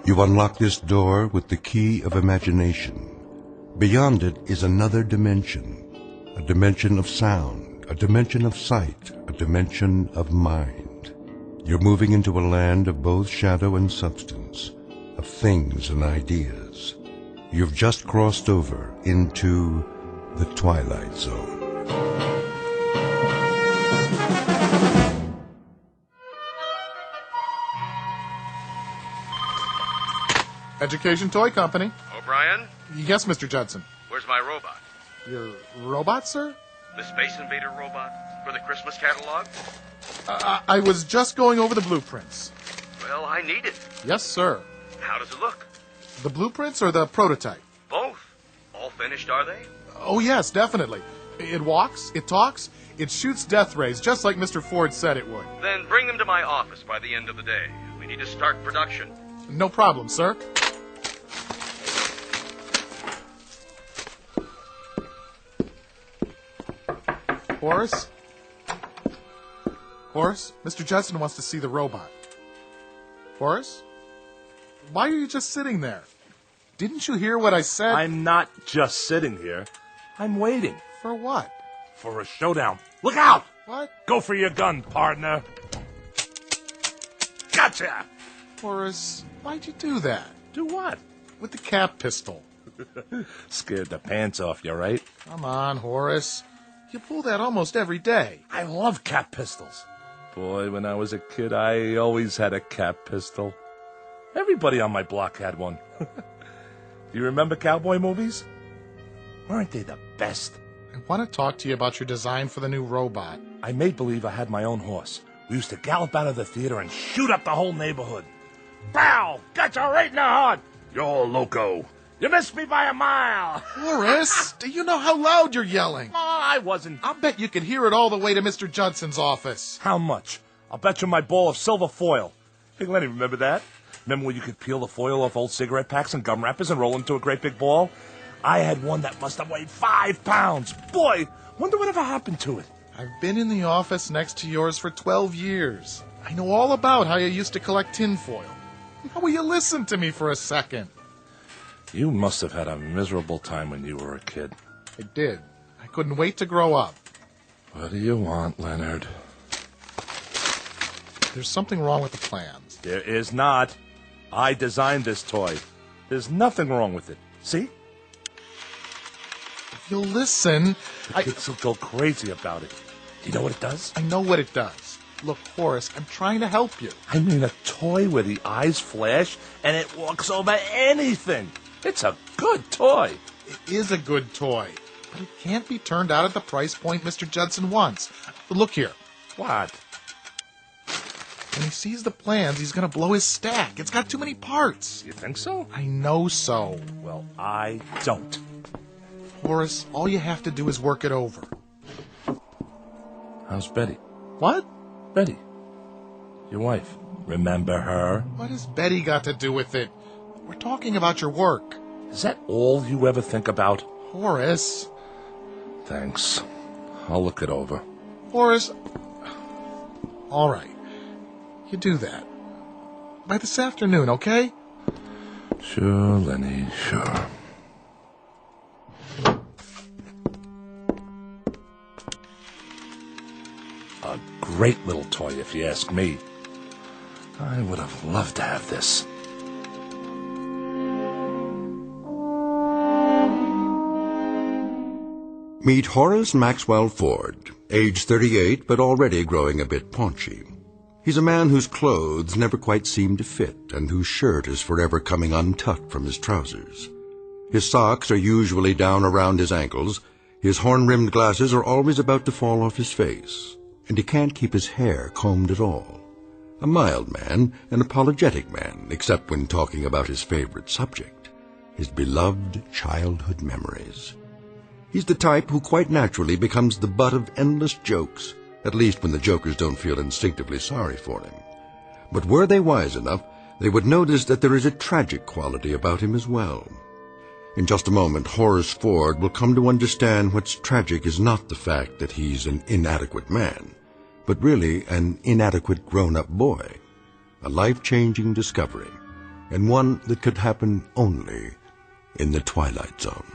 You unlock this door with the key of imagination. Beyond it is another dimension, a dimension of sound, a dimension of sight, a dimension of mind. You're moving into a land of both shadow and substance, of things and ideas. You've just crossed over into the Twilight Zone. Education Toy Company. O'Brien? Yes, Mr. Judson. Where's my robot? Your robot, sir? The Space Invader robot for the Christmas catalog? I was just going over the blueprints. Well, I need it. Yes, sir. How does it look? The blueprints or the prototype? Both. All finished, are they? Oh, yes, definitely. It walks, it talks, it shoots death rays, just like Mr. Ford said it would. Then bring them to my office by the end of the day. We need to start production. No problem, sir. Horace? Horace, Mr. Judson wants to see the robot. Horace? Why are you just sitting there? Didn't you hear what I said? I'm not just sitting here. I'm waiting. For what? For a showdown. Look out! What? Go for your gun, partner. Gotcha! Horace, why'd you do that? Do what? With the cap pistol. Scared the pants off you, right? Come on, Horace. You pull that almost every day. I love cap pistols. Boy, when I was a kid, I always had a cap pistol. Everybody on my block had one. Do you remember cowboy movies? Weren't they the best? I want to talk to you about your design for the new robot. I made believe I had my own horse. We used to gallop out of the theater and shoot up the whole neighborhood. Bow! Gotcha right in the heart! You're loco. You missed me by a mile. Horace, do you know how loud you're yelling? Oh, I wasn't. I'll bet you could hear it all the way to Mr. Judson's office. How much? I'll bet you my ball of silver foil. Hey, Lenny, remember that? Remember when you could peel the foil off old cigarette packs and gum wrappers and roll into a great big ball? I had one that must have weighed 5 pounds. Boy, wonder whatever happened to it. I've been in the office next to yours for 12 years. I know all about how you used to collect tinfoil. Now will you listen to me for a second? You must have had a miserable time when you were a kid. I did. I couldn't wait to grow up. What do you want, Leonard? There's something wrong with the plans. There is not. I designed this toy. There's nothing wrong with it. See? If you'll listen, Kids will go crazy about it. Do you know what it does? I know what it does. Look, Horace, I'm trying to help you. I mean a toy where the eyes flash and it walks over anything. It's a good toy. It is a good toy, but it can't be turned out at the price point Mr. Judson wants. But look here. What? When he sees the plans, he's going to blow his stack. It's got too many parts. You think so? I know so. Well, I don't. Horace, all you have to do is work it over. How's Betty? What? Betty. Your wife. Remember her? What has Betty got to do with it? We're talking about your work. Is that all you ever think about? Horace. Thanks. I'll look it over. Horace. All right. You do that. By this afternoon, okay? Sure, Lenny, sure. A great little toy, if you ask me. I would have loved to have this. Meet Horace Maxwell Ford, age 38 but already growing a bit paunchy. He's a man whose clothes never quite seem to fit and whose shirt is forever coming untucked from his trousers. His socks are usually down around his ankles, his horn-rimmed glasses are always about to fall off his face, and he can't keep his hair combed at all. A mild man, an apologetic man, except when talking about his favorite subject, his beloved childhood memories. He's the type who quite naturally becomes the butt of endless jokes, at least when the jokers don't feel instinctively sorry for him. But were they wise enough, they would notice that there is a tragic quality about him as well. In just a moment, Horace Ford will come to understand what's tragic is not the fact that he's an inadequate man, but really an inadequate grown-up boy. A life-changing discovery. and one that could happen only in the Twilight Zone.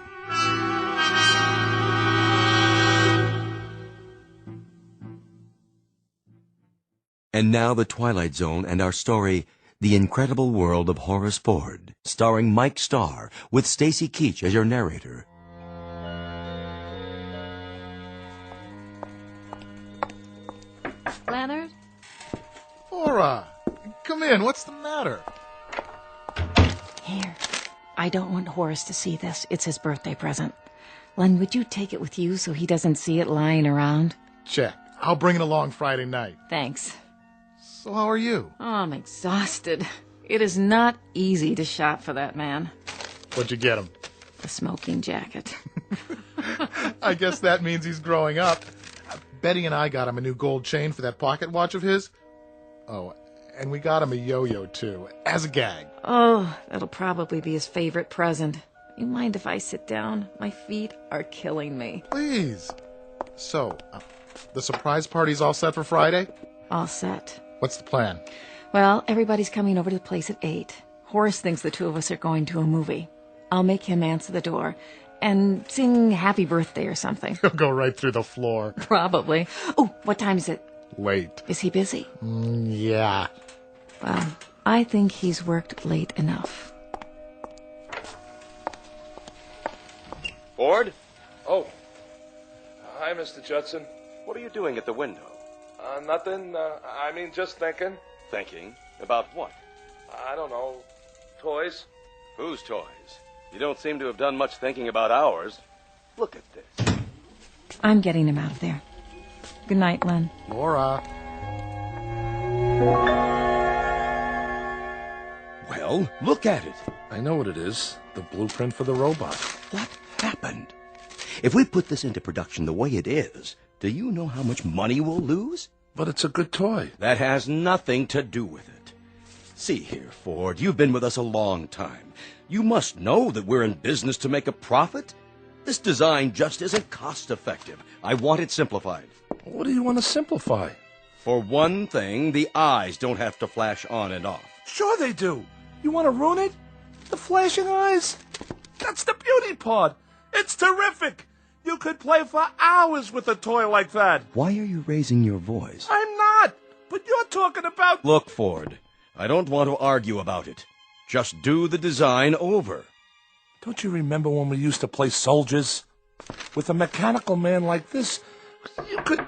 And now the Twilight Zone and our story, The Incredible World of Horace Ford, starring Mike Starr, with Stacy Keach as your narrator. Leonard? Laura, come in. What's the matter? Here. I don't want Horace to see this. It's his birthday present. Len, would you take it with you so he doesn't see it lying around? Check. I'll bring it along Friday night. Thanks. So how are you? Oh, I'm exhausted. It is not easy to shop for that man. What'd you get him? The smoking jacket. I guess that means he's growing up. Betty and I got him a new gold chain for that pocket watch of his. Oh, and we got him a yo-yo, too, as a gag. Oh, that'll probably be his favorite present. You mind if I sit down? My feet are killing me. Please. So, the surprise party's all set for Friday? All set. What's the plan? Well, everybody's coming over to the place at 8. Horace thinks the two of us are going to a movie. I'll make him answer the door and sing happy birthday or something. He'll go right through the floor. Probably. Oh, what time is it? Late. Is he busy? Yeah. Well, I think he's worked late enough. Ford? Oh. Hi, Mr. Judson. What are you doing at the window? Nothing. Just thinking. Thinking? About what? I don't know. Toys? Whose toys? You don't seem to have done much thinking about ours. Look at this. I'm getting him out of there. Good night, Len. Laura. Well, look at it. I know what it is. The blueprint for the robot. What happened? If we put this into production the way it is, do you know how much money we'll lose? But it's a good toy. That has nothing to do with it. See here, Ford, you've been with us a long time. You must know that we're in business to make a profit. This design just isn't cost-effective. I want it simplified. What do you want to simplify? For one thing, the eyes don't have to flash on and off. Sure they do. You want to ruin it? The flashing eyes? That's the beauty part. It's terrific. You could play for hours with a toy like that. Why are you raising your voice? I'm not. But you're talking about... Look, Ford, I don't want to argue about it. Just do the design over. Don't you remember when we used to play soldiers? With a mechanical man like this, you could...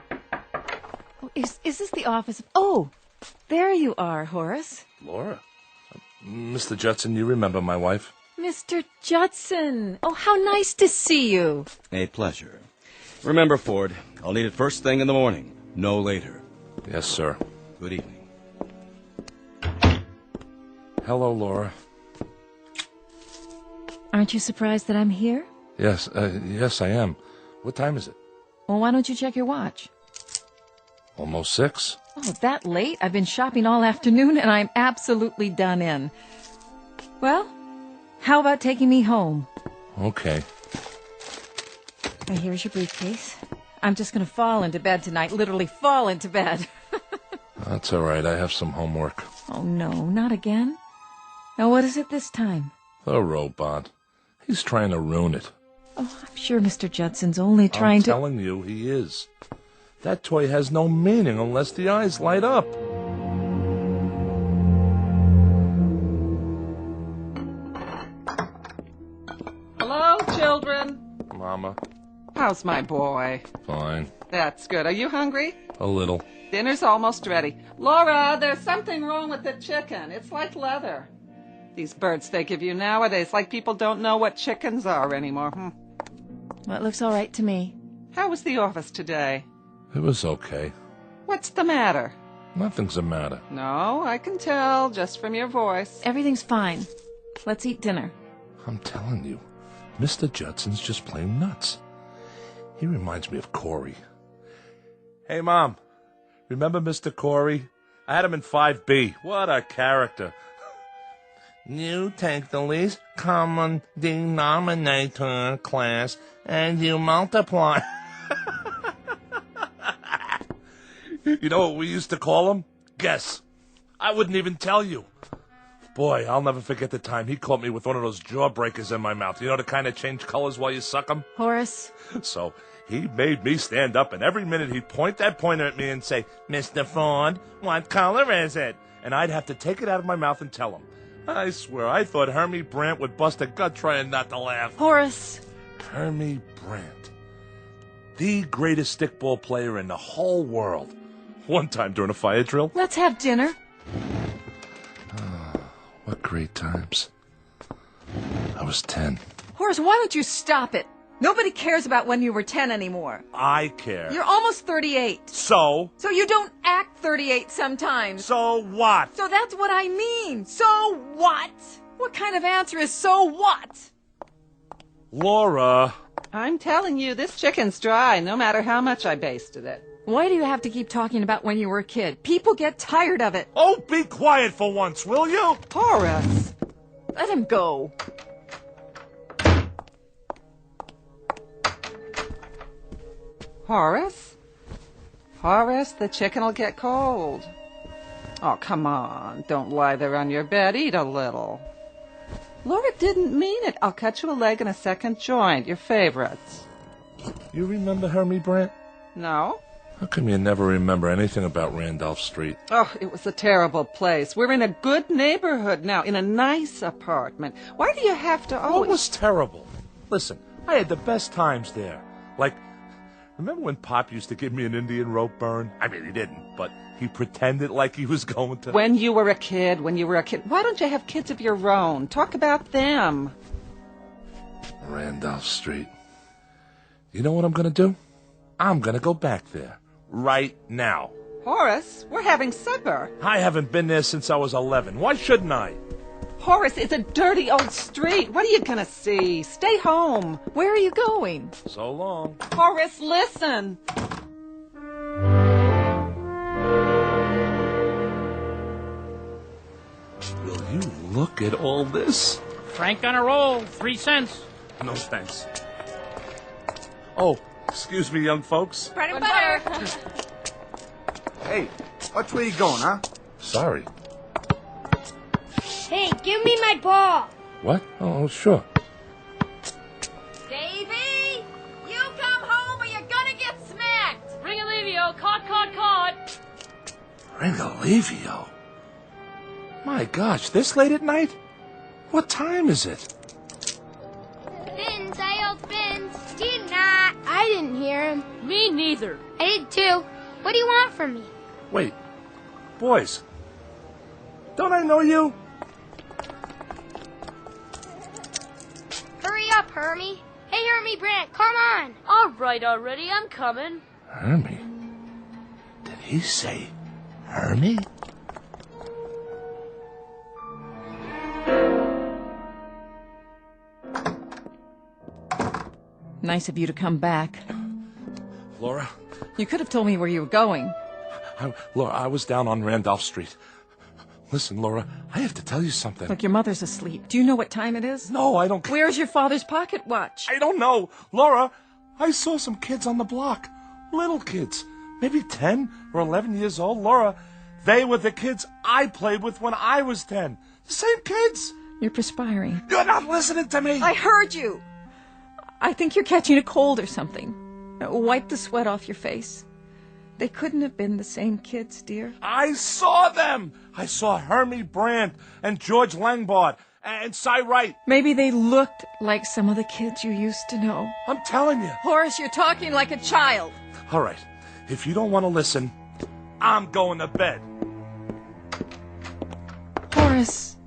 Is this the office? Oh, there you are, Horace. Laura? Mr. Judson, you remember my wife? Mr. Judson. Oh, how nice to see you. A pleasure. Remember, Ford, I'll need it first thing in the morning, no later. Yes, sir. Good evening. Hello, Laura. Aren't you surprised that I'm here? Yes, I am. What time is it? Well, why don't you check your watch? Almost 6. Oh, that late? I've been shopping all afternoon, and I'm absolutely done in. Well, how about taking me home? Okay. And here's your briefcase. I'm just going to fall into bed tonight, literally fall into bed. That's all right. I have some homework. Oh, no, not again. Now, what is it this time? The robot. He's trying to ruin it. Oh, I'm sure Mr. Judson's only trying I'm telling you, he is. That toy has no meaning unless the eyes light up. Hello, children. Mama. How's my boy? Fine. That's good. Are you hungry? A little. Dinner's almost ready. Laura, there's something wrong with the chicken. It's like leather. These birds they give you nowadays, like people don't know what chickens are anymore. Well, it looks all right to me. How was the office today? It was okay. What's the matter? Nothing's the matter. No, I can tell just from your voice. Everything's fine. Let's eat dinner. I'm telling you, Mr. Judson's just plain nuts. He reminds me of Corey. Hey, Mom. Remember Mr. Corey? I had him in 5B. What a character. You take the least common denominator class and you multiply. You know what we used to call him? Guess. I wouldn't even tell you. Boy, I'll never forget the time he caught me with one of those jawbreakers in my mouth. You know, the kind that change colors while you suck them? Horace? So he made me stand up, and every minute he'd point that pointer at me and say, Mr. Ford, what color is it? And I'd have to take it out of my mouth and tell him. I swear, I thought Hermie Brandt would bust a gut trying not to laugh. Horace. Hermie Brandt. The greatest stickball player in the whole world. One time during a fire drill. Let's have dinner. What great times. I was 10. Horace, why don't you stop it? Nobody cares about when you were 10 anymore. I care. You're almost 38. So? So you don't act 38 sometimes. So what? So that's what I mean. So what? What kind of answer is so what? Laura. I'm telling you, this chicken's dry, no matter how much I basted it. Why do you have to keep talking about when you were a kid? People get tired of it. Oh, be quiet for once, will you? Horace! Let him go. Horace? Horace, the chicken'll get cold. Oh, come on. Don't lie there on your bed. Eat a little. Laura didn't mean it. I'll cut you a leg and a second joint. Your favorites. You remember Hermie Brandt? No? How come you never remember anything about Randolph Street? Oh, it was a terrible place. We're in a good neighborhood now, in a nice apartment. Why do you have to always... What was terrible? Listen, I had the best times there. Like, remember when Pop used to give me an Indian rope burn? I mean, he didn't, but he pretended like he was going to. When you were a kid. Why don't you have kids of your own? Talk about them. Randolph Street. You know what I'm going to do? I'm going to go back there. Right now. Horace, we're having supper. I haven't been there since I was 11. Why shouldn't I? Horace, it's a dirty old street. What are you going to see? Stay home. Where are you going? So long. Horace, listen. Will you look at all this? Frank on a roll, 3 cents. No thanks. Oh, excuse me, young folks. Bread and butter. Hey, which way you going, huh? Sorry. Hey, give me my ball. What? Oh, sure. Davy, you come home or you're gonna get smacked. Ring Alivio, caught. Ringalivio? My gosh, this late at night? What time is it? Vince, I yelled Vince. Did not. I didn't hear him. Me neither. I did too. What do you want from me? Wait, boys, don't I know you? Hurry up, Hermie. Hey, Hermie Brandt, come on. All right already, I'm coming. Hermie? Did he say Hermie? Nice of you to come back. Laura? You could have told me where you were going. Laura, I was down on Randolph Street. Listen, Laura, I have to tell you something. Look, your mother's asleep. Do you know what time it is? No, I don't. Where's your father's pocket watch? I don't know. Laura, I saw some kids on the block. Little kids. Maybe 10 or 11 years old. Laura, they were the kids I played with when I was 10. The same kids. You're perspiring. You're not listening to me. I heard you. I think you're catching a cold or something. Wipe the sweat off your face. They couldn't have been the same kids, dear. I saw them. I saw Hermie Brandt and George Langbard and Cy Wright. Maybe they looked like some of the kids you used to know. I'm telling you. Horace, you're talking like a child. All right. If you don't want to listen, I'm going to bed. Horace.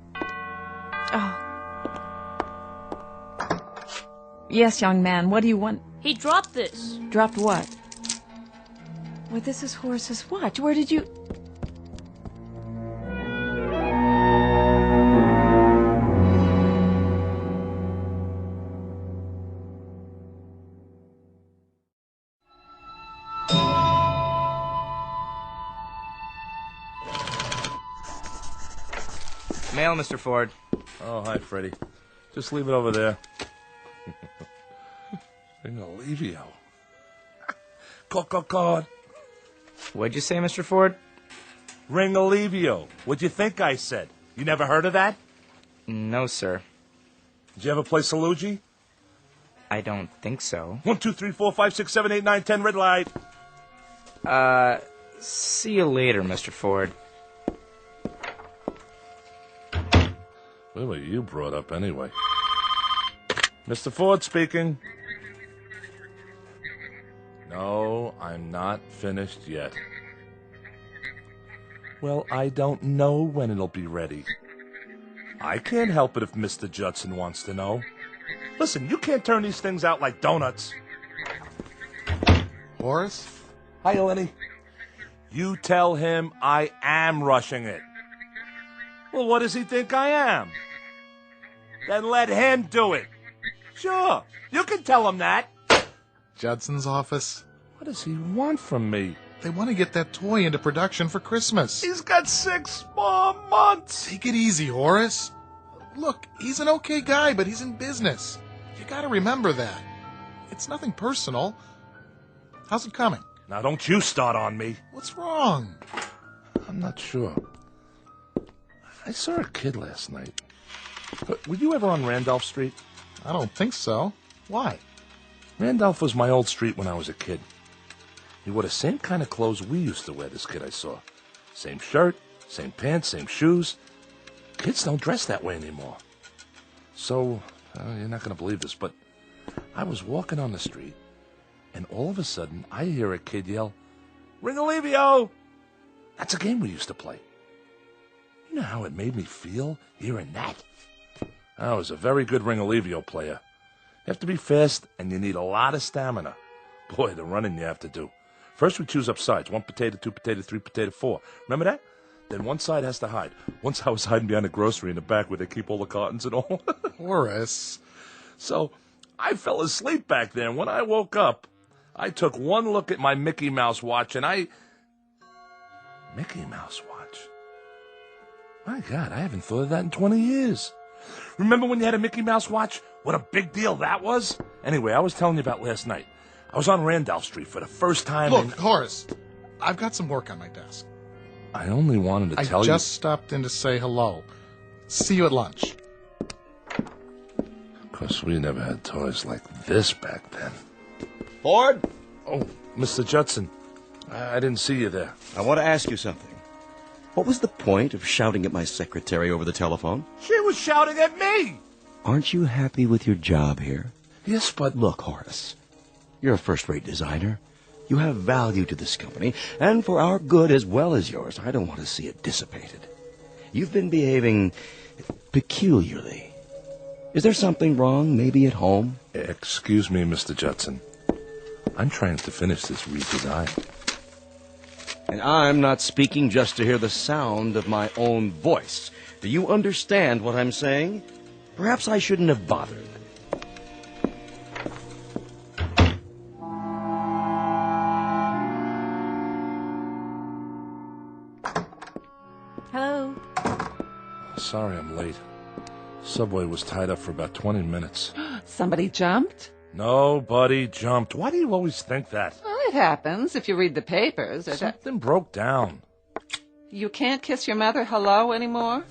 Oh. Yes, young man. What do you want? He dropped this. Dropped what? Well, this is Horace's watch. Where did you... Mail, Mr. Ford. Oh, hi, Freddie. Just leave it over there. Ringalivio. Caught. What'd you say, Mr. Ford? Ringalivio. What'd you think I said? You never heard of that? No, sir. Did you ever play Salugi? I don't think so. 1, 2, 3, 4, 5, 6, 7, 8, 9, 10, red light. See you later, Mr. Ford. Where were you brought up anyway? Mr. Ford speaking. No, I'm not finished yet. Well, I don't know when it'll be ready. I can't help it if Mr. Judson wants to know. Listen, you can't turn these things out like donuts. Horace? Hi, Lenny. You tell him I am rushing it. Well, what does he think I am? Then let him do it. Sure, you can tell him that. Judson's office? What does he want from me? They want to get that toy into production for Christmas. He's got 6 more months. Take it easy, Horace. Look, he's an okay guy, but he's in business. You gotta remember that. It's nothing personal. How's it coming? Now, don't you start on me. What's wrong? I'm not sure. I saw a kid last night. Were you ever on Randolph Street? I don't think so. Why? Randolph was my old street when I was a kid. He wore the same kind of clothes we used to wear, this kid I saw. Same shirt, same pants, same shoes. Kids don't dress that way anymore. So, you're not going to believe this, but I was walking on the street, and all of a sudden, I hear a kid yell, "Ringalivio!" That's a game we used to play. You know how it made me feel hearing that? I was a very good Ringalivio player. You have to be fast, and you need a lot of stamina. Boy, the running you have to do. First, we choose up sides. 1 potato, 2 potato, 3 potato, 4. Remember that? Then one side has to hide. Once I was hiding behind the grocery in the back where they keep all the cartons and all. Horace. So I fell asleep back there, and when I woke up, I took one look at my Mickey Mouse watch, and Mickey Mouse watch? My God, I haven't thought of that in 20 years. Remember when you had a Mickey Mouse watch? What a big deal that was? Anyway, I was telling you about last night. I was on Randolph Street for the first time. Look, Horace, I've got some work on my desk. I only wanted to tell you... I just stopped in to say hello. See you at lunch. Of course, we never had toys like this back then. Ford? Oh, Mr. Judson. I didn't see you there. I want to ask you something. What was the point of shouting at my secretary over the telephone? She was shouting at me! Aren't you happy with your job here? Yes, but... Look, Horace, you're a first-rate designer. You have value to this company, and for our good as well as yours, I don't want to see it dissipated. You've been behaving peculiarly. Is there something wrong, maybe at home? Excuse me, Mr. Judson. I'm trying to finish this redesign. And I'm not speaking just to hear the sound of my own voice. Do you understand what I'm saying? Perhaps I shouldn't have bothered. Hello? Sorry I'm late. Subway was tied up for about 20 minutes. Somebody jumped? Nobody jumped. Why do you always think that? Well, it happens if you read the papers. Something broke down. You can't kiss your mother hello anymore?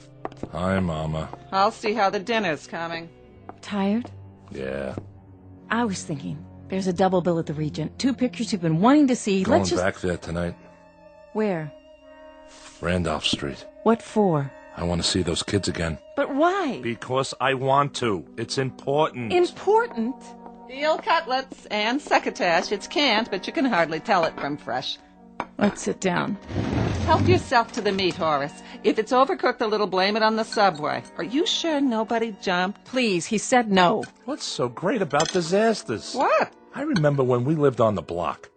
Hi, Mama. I'll see how the dinner's coming. Tired? Yeah. I was thinking, there's a double bill at the Regent. 2 pictures you've been wanting to see. Going Let's just... back there tonight. Where? Randolph Street. What for? I want to see those kids again. But why? Because I want to. It's important. Important? Veal cutlets and succotash. It's canned, but you can hardly tell it from fresh. Let's sit down. Help yourself to the meat, Horace. If it's overcooked a little, blame it on the subway. Are you sure nobody jumped? Please, he said no. What's so great about disasters? What? I remember when we lived on the block.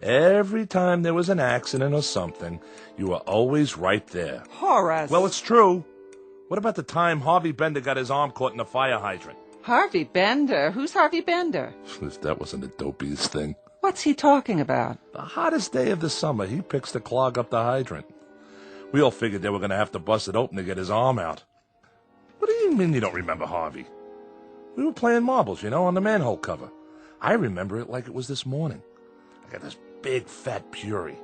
Every time there was an accident or something, you were always right there. Horace. Well, it's true. What about the time Harvey Bender got his arm caught in a fire hydrant? Harvey Bender? Who's Harvey Bender? If that wasn't the dopiest thing. What's he talking about? The hottest day of the summer, he picks to clog up the hydrant. We all figured they were going to have to bust it open to get his arm out. What do you mean you don't remember Harvey? We were playing marbles, on the manhole cover. I remember it like it was this morning. I got this big fat Puri,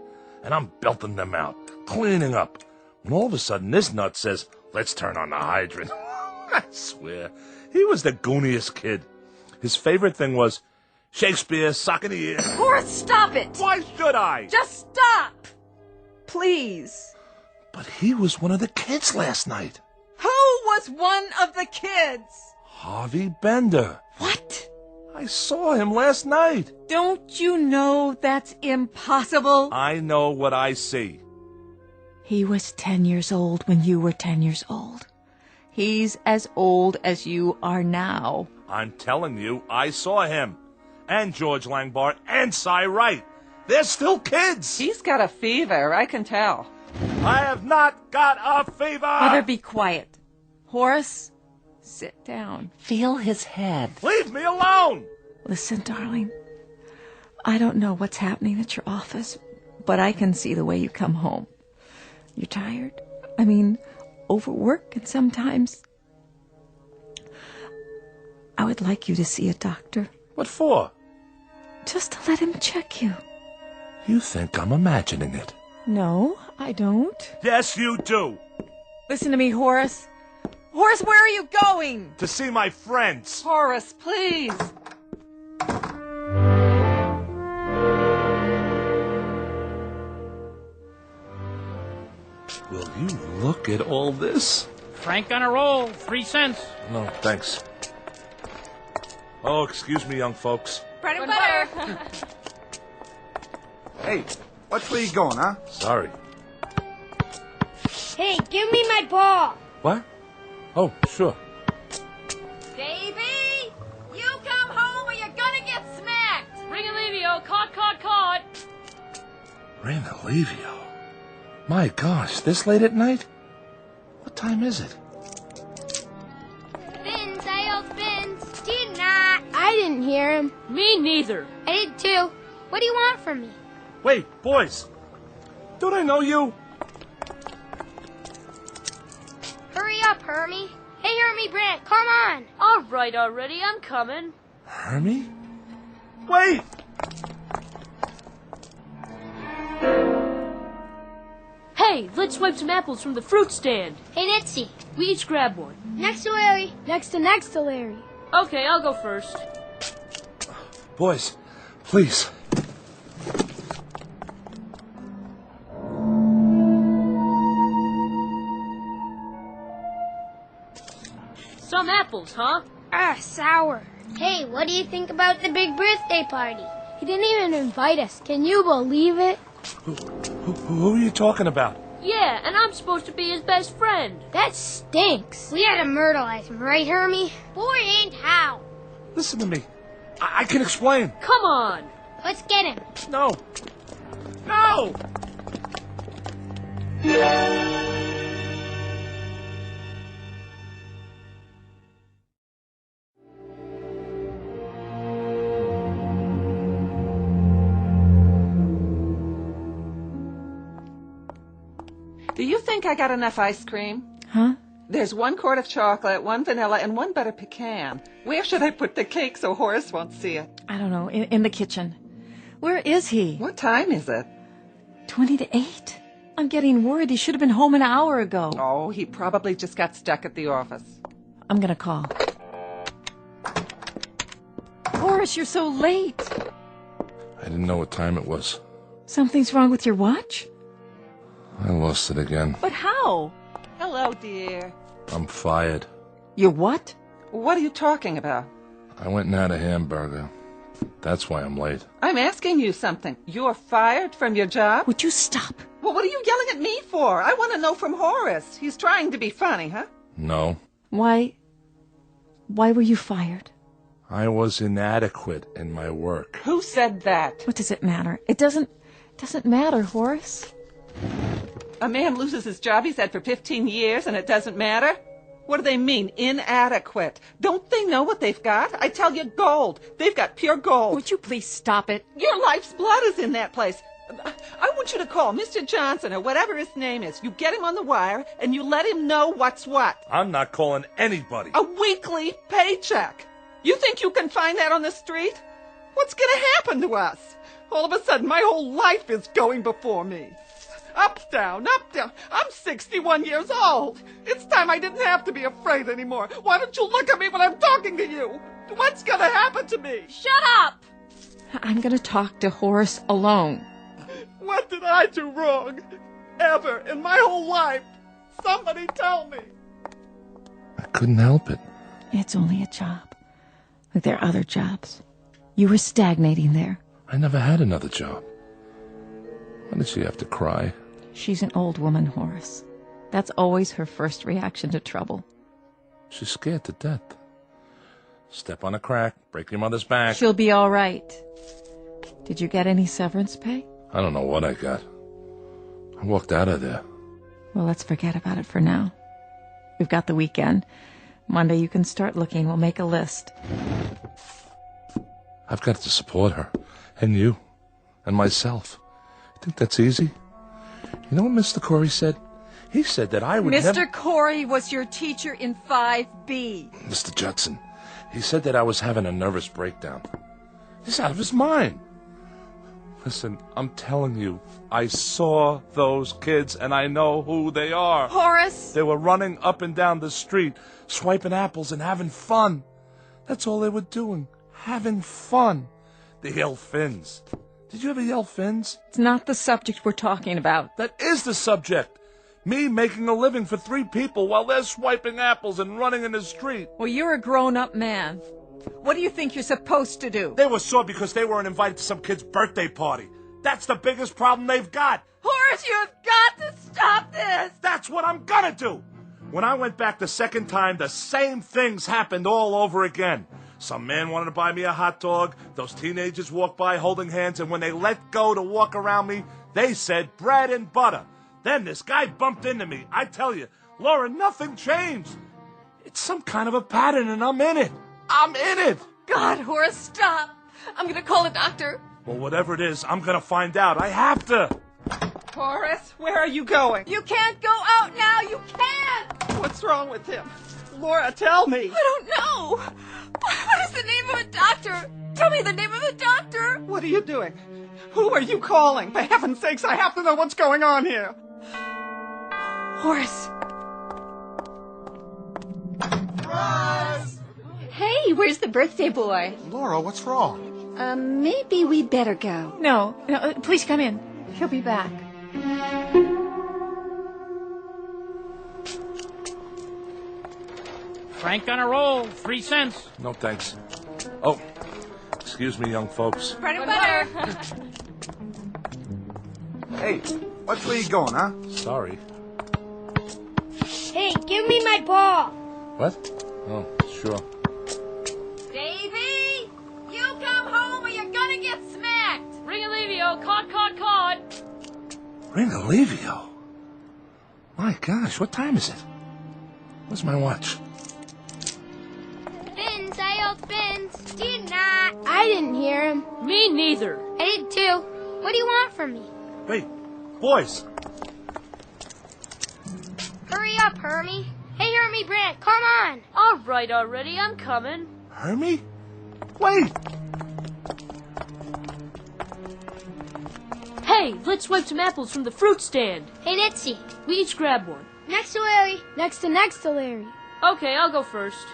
and I'm belting them out, cleaning up, when all of a sudden this nut says, Let's turn on the hydrant. I swear, he was the gooniest kid. His favorite thing was Shakespeare, sock in the ear. Horace, stop it! Why should I? Just stop! Please. But he was one of the kids last night. Who was one of the kids? Harvey Bender. What? I saw him last night. Don't you know that's impossible? I know what I see. He was 10 years old when you were 10 years old. He's as old as you are now. I'm telling you, I saw him. And George Langbart and Cy Wright. They're still kids. He's got a fever, I can tell. I have not got a fever. Mother, be quiet. Horace, sit down. Feel his head. Leave me alone. Listen, darling. I don't know what's happening at your office, but I can see the way you come home. You're tired. I mean, overwork, and sometimes I would like you to see a doctor. What for? Just to let him check you. You think I'm imagining it. No, I don't. Yes, you do. Listen to me, Horace. Horace, where are you going? To see my friends. Horace, please. Will you look at all this? Frank on a roll, 3 cents. No, thanks. Oh, excuse me, young folks. Bread and butter. Hey, watch where you going, huh? Sorry. Hey, give me my ball. What? Oh, sure. Davy, you come home or you're gonna get smacked. Ring Alivio, caught. Randolph. My gosh, this late at night? What time is it? Spins, I spins. Did not. I didn't hear him. Me neither. I did too. What do you want from me? Wait, boys. Don't I know you? Hurry up, Hermie. Hey, Hermie Brant, come on. All right already, I'm coming. Hermie? Wait! Hey, let's swipe some apples from the fruit stand. Hey, Nitsy. We each grab one. Next to Larry. Next to Larry. Okay, I'll go first. Boys, please. Some apples, huh? Ah, sour. Hey, what do you think about the big birthday party? He didn't even invite us. Can you believe it? Who are you talking about? Yeah, and I'm supposed to be his best friend. That stinks. We had to myrtleize him, right, Hermie? Boy, ain't how. Listen to me. I can explain. Come on. Let's get him. No. No! Do you think I got enough ice cream? Huh? There's 1 quart of chocolate, 1 vanilla, and 1 butter pecan. Where should I put the cake so Horace won't see it? I don't know. In the kitchen. Where is he? What time is it? 20 to 8. I'm getting worried. He should have been home an hour ago. Oh, he probably just got stuck at the office. I'm gonna call. Horace, you're so late. I didn't know what time it was. Something's wrong with your watch? I lost it again. But how? Hello, dear. I'm fired. Your what? What are you talking about? I went and had a hamburger. That's why I'm late. I'm asking you something. You're fired from your job? Would you stop? Well, what are you yelling at me for? I want to know from Horace. He's trying to be funny, huh? No. Why were you fired? I was inadequate in my work. Who said that? What does it matter? It doesn't matter, Horace. A man loses his job he's had for 15 years and it doesn't matter? What do they mean, inadequate? Don't they know what they've got? I tell you, gold. They've got pure gold. Would you please stop it? Your life's blood is in that place. I want you to call Mr. Johnson or whatever his name is. You get him on the wire and you let him know what's what. I'm not calling anybody. A weekly paycheck. You think you can find that on the street? What's going to happen to us? All of a sudden, my whole life is going before me. Up, down, up, down. I'm 61 years old. It's time I didn't have to be afraid anymore. Why don't you look at me when I'm talking to you? What's gonna happen to me? Shut up! I'm going to talk to Horace alone. What did I do wrong? Ever in my whole life? Somebody tell me. I couldn't help it. It's only a job. Like there are other jobs. You were stagnating there. I never had another job. Why did she have to cry? She's an old woman, Horace. That's always her first reaction to trouble. She's scared to death. Step on a crack, break your mother's back. She'll be all right. Did you get any severance pay? I don't know what I got. I walked out of there. Well, let's forget about it for now. We've got the weekend. Monday you can start looking. We'll make a list. I've got to support her, and you, and myself. You think that's easy? You know what Mr. Corey said? He said that I would never... Mr. Corey was your teacher in 5B. Mr. Judson, he said that I was having a nervous breakdown. He's out of his mind. Listen, I'm telling you, I saw those kids, and I know who they are. Horace! They were running up and down the street, swiping apples and having fun. That's all they were doing, having fun. They yell fins. Did you ever yell fins? It's not the subject we're talking about. That is the subject. Me making a living for 3 people while they're swiping apples and running in the street. Well, you're a grown-up man. What do you think you're supposed to do? They were sore because they weren't invited to some kid's birthday party. That's the biggest problem they've got. Horace, you have got to stop this! That's what I'm gonna do. When I went back the second time, the same things happened all over again. Some man wanted to buy me a hot dog. Those teenagers walked by holding hands, and when they let go to walk around me, they said bread and butter. Then this guy bumped into me. I tell you, Laura, nothing changed. It's some kind of a pattern, and I'm in it. I'm in it! God, Horace, stop! I'm gonna call a doctor. Well, whatever it is, I'm gonna find out. I have to! Horace, where are you going? You can't go out now! You can't! What's wrong with him? Laura, tell me! I don't know! What is the name of a doctor? Tell me the name of a doctor! What are you doing? Who are you calling? For heaven's sakes, I have to know what's going on here! Horace! Surprise! Hey, where's the birthday boy? Laura, what's wrong? Maybe we'd better go. No, please come in. He'll be back. Frank on a roll, 3 cents. No, thanks. Oh, excuse me, young folks. Bread and butter! Hey, what way you going, huh? Sorry. Hey, give me my ball. What? Oh, sure. Davy! You come home or you're gonna get smacked! Ring Alivio, cod. Ringalivio? My gosh, what time is it? Where's my watch? Fins, I yelled fins. Did not. I didn't hear him. Me neither. I did too. What do you want from me? Wait, boys. Hurry up, Hermie. Hey, Hermie Brandt, come on. All right already, I'm coming. Hermie? Wait! Hey, let's swipe some apples from the fruit stand. Hey, Nitzy. We each grab one. Next to Larry. Next to Larry. Okay, I'll go first.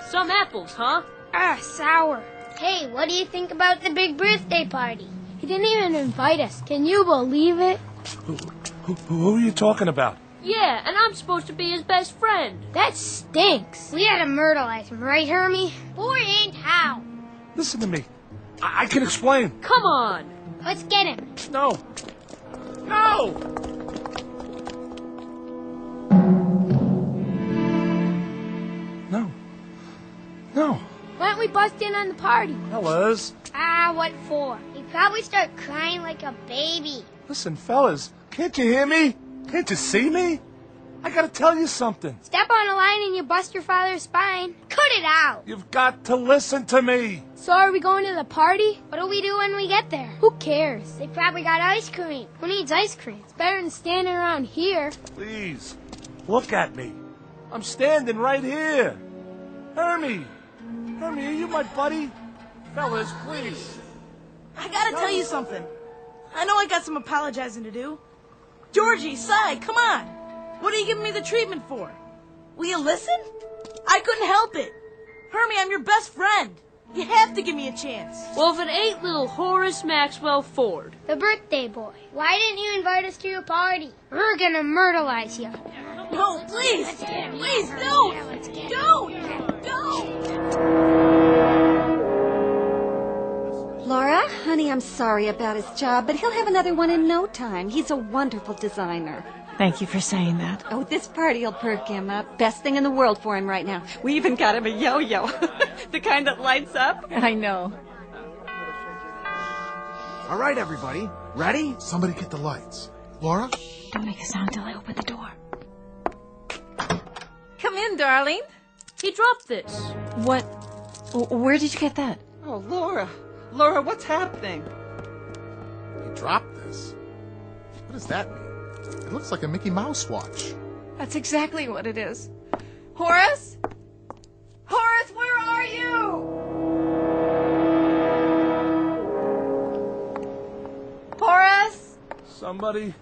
Some apples, huh? Sour. Hey, what do you think about the big birthday party? He didn't even invite us. Can you believe it? Who are you talking about? Yeah, and I'm supposed to be his best friend. That stinks. We had to myrtleize him, right, Hermie? Boy ain't how. Listen to me. I can explain. Come on. Let's get him. No. No! No. No. Why don't we bust in on the party? Fellas. What for? He'd probably start crying like a baby. Listen, fellas. Can't you hear me? Can't you see me? I gotta tell you something. Step on a line and you bust your father's spine. Cut it out. You've got to listen to me. So are we going to the party? What do we do when we get there? Who cares? They probably got ice cream. Who needs ice cream? It's better than standing around here. Please, look at me. I'm standing right here. Hermie! Hermie, are you my buddy? Fellas, please. I gotta tell you something. I know I got some apologizing to do. Georgie, Cy, come on. What are you giving me the treatment for? Will you listen? I couldn't help it. Hermie, I'm your best friend. You have to give me a chance. Well, if it ain't little Horace Maxwell Ford. The birthday boy. Why didn't you invite us to your party? We're gonna myrtleize you. No, please. Please, don't. Don't. Laura, honey, I'm sorry about his job, but he'll have another one in no time. He's a wonderful designer. Thank you for saying that. Oh, this party'll perk him up. Best thing in the world for him right now. We even got him a yo-yo. The kind that lights up. I know. All right, everybody. Ready? Somebody get the lights. Laura? Don't make a sound till I open the door. Come in, darling. He dropped this. What? Where did you get that? Oh, Laura. Laura, what's happening? He dropped this. What does that mean? It looks like a Mickey Mouse watch. That's exactly what it is. Horace? Horace, where are you? Horace? Somebody.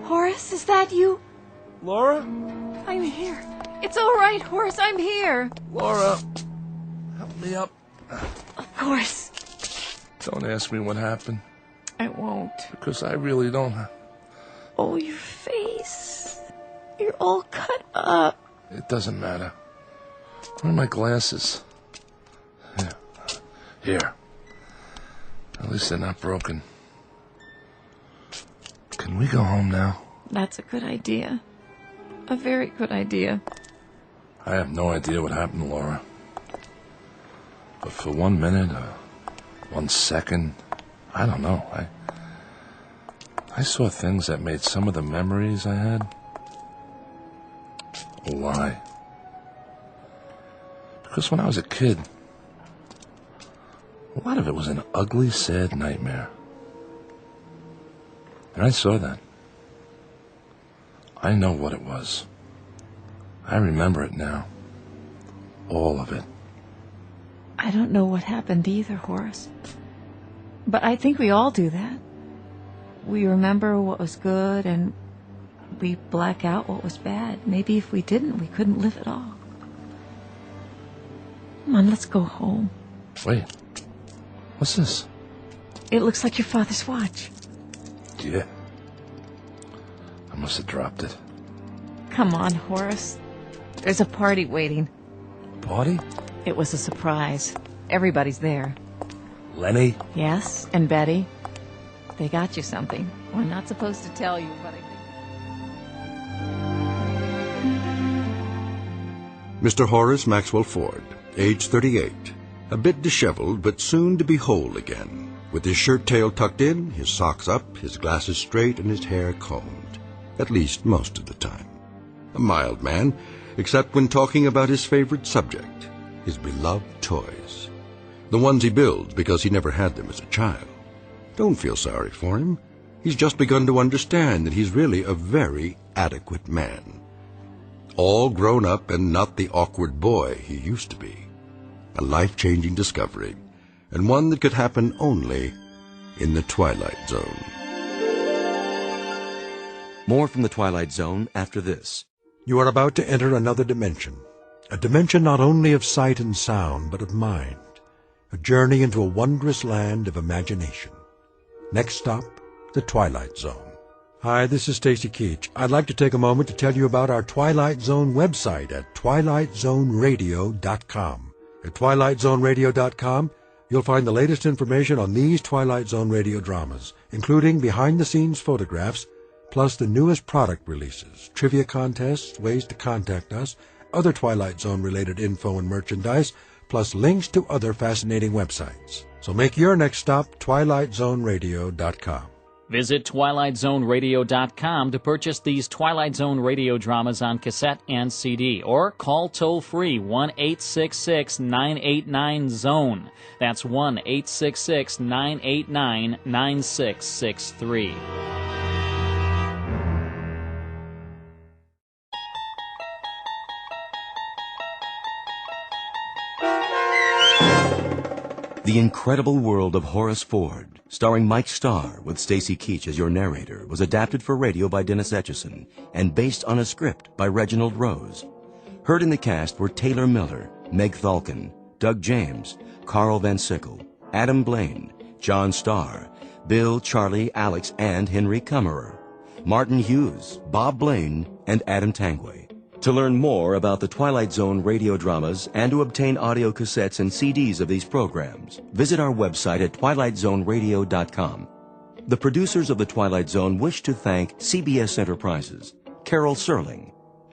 Horace, is that you? Laura? I'm here. It's all right, Horace, I'm here. Laura, help me up. Of course. Don't ask me what happened. I won't. Because I really don't. Oh, your face. You're all cut up. It doesn't matter. Where are my glasses? Here. At least they're not broken. Can we go home now? That's a good idea. A very good idea. I have no idea what happened, Laura. But for 1 minute, 1 second, I don't know. I saw things that made some of the memories I had a lie. Because when I was a kid, a lot of it was an ugly, sad nightmare. And I saw that. I know what it was. I remember it now. All of it. I don't know what happened either, Horace. But I think we all do that. We remember what was good and we black out what was bad. Maybe if we didn't, we couldn't live at all. Come on, let's go home. Wait. What's this? It looks like your father's watch. Yeah. I must have dropped it. Come on, Horace. There's a party waiting. Party? It was a surprise. Everybody's there. Lenny? Yes, and Betty. They got you something. Well, I'm not supposed to tell you, but I think... Mr. Horace Maxwell Ford, age 38, a bit disheveled but soon to be whole again, with his shirt tail tucked in, his socks up, his glasses straight, and his hair combed, at least most of the time. A mild man, except when talking about his favorite subject, his beloved toys. The ones he builds because he never had them as a child. Don't feel sorry for him. He's just begun to understand that he's really a very adequate man. All grown up and not the awkward boy he used to be. A life-changing discovery, and one that could happen only in the Twilight Zone. More from the Twilight Zone after this. You are about to enter another dimension. A dimension not only of sight and sound, but of mind. A journey into a wondrous land of imagination. Next stop, the Twilight Zone. Hi, this is Stacy Keach. I'd like to take a moment to tell you about our Twilight Zone website at twilightzoneradio.com. At twilightzoneradio.com, you'll find the latest information on these Twilight Zone radio dramas, including behind-the-scenes photographs, plus the newest product releases, trivia contests, ways to contact us, other Twilight Zone-related info and merchandise, plus links to other fascinating websites. So make your next stop twilightzoneradio.com. Visit twilightzoneradio.com to purchase these Twilight Zone radio dramas on cassette and CD, or call toll-free 1-866-989-ZONE. That's 1-866-989-9663. The Incredible World of Horace Ford, starring Mike Starr with Stacy Keach as your narrator, was adapted for radio by Dennis Etchison and based on a script by Reginald Rose. Heard in the cast were Taylor Miller, Meg Thalken, Doug James, Carl Van Sickle, Adam Blaine, John Starr, Bill, Charlie, Alex, and Henry Kummerer, Martin Hughes, Bob Blaine, and Adam Tangway. To learn more about the Twilight Zone radio dramas and to obtain audio cassettes and CDs of these programs, visit our website at twilightzoneradio.com. The producers of The Twilight Zone wish to thank CBS Enterprises, Carol Serling,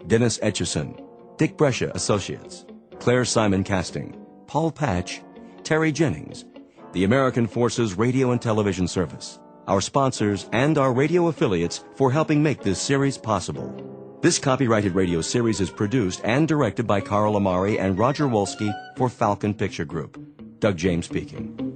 Dennis Etchison, Dick Brescia Associates, Claire Simon Casting, Paul Patch, Terry Jennings, the American Forces Radio and Television Service, our sponsors, and our radio affiliates for helping make this series possible. This copyrighted radio series is produced and directed by Carl Amari and Roger Wolski for Falcon Picture Group. Doug James speaking.